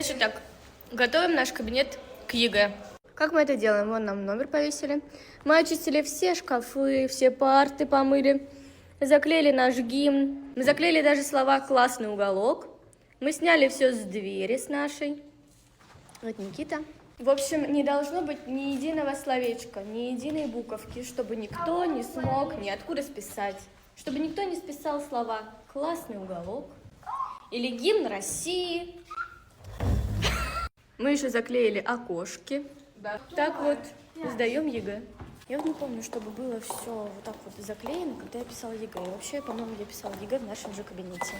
Значит так, готовим наш кабинет к ЕГЭ. Как мы это делаем? Вон нам номер повесили. Мы очистили все шкафы, все парты помыли, заклеили наш гимн. Мы заклеили даже слова «классный уголок». Мы сняли все с двери с нашей. Вот Никита. В общем, не должно быть ни единого словечка, ни единой буковки, чтобы никто не смог ниоткуда списать. Чтобы никто не списал слова «классный уголок» или «гимн России». Мы еще заклеили окошки. Да. Так вот, сдаем ЕГЭ. Я вот не помню, чтобы было все вот так вот заклеено, когда я писала ЕГЭ. И вообще, по-моему, я писала ЕГЭ в нашем же кабинете.